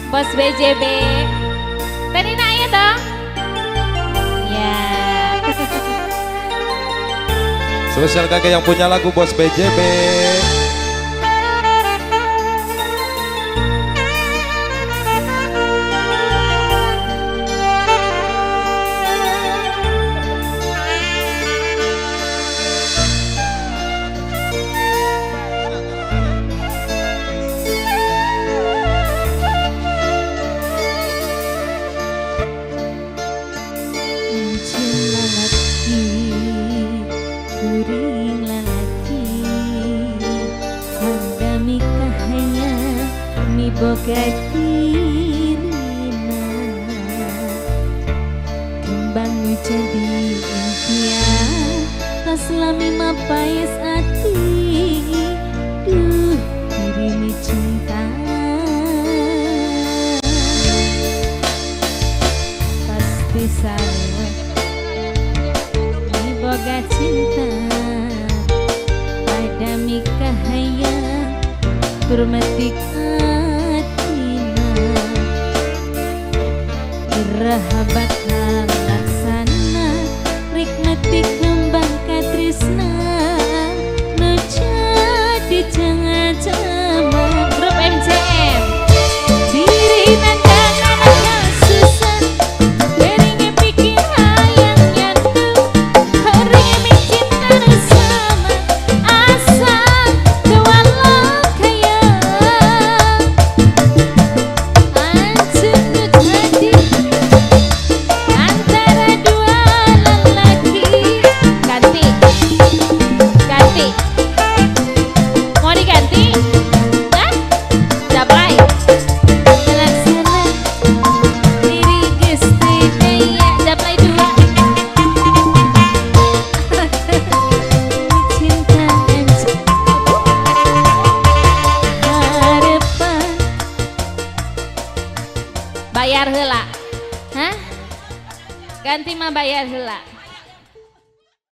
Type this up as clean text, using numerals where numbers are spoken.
Bos BJB. Tadi nanya dong. Ya. Spesial kakek yang punya lagu Bos BJB. Kuring lalaki Handami kahanya Mi boga dirina Kembang jadi impian Tas lami mapais hati Duh diri cinta Pasti sarwa boga cinta pada mikahaya bermetik atina irahabat laksana rikmetik kembang katrisna no jadi jangan jaman grup MCM diri nandangan susah beringin pikir hayang nyandu bayar heula. Hah? Ganti mah bayar heula.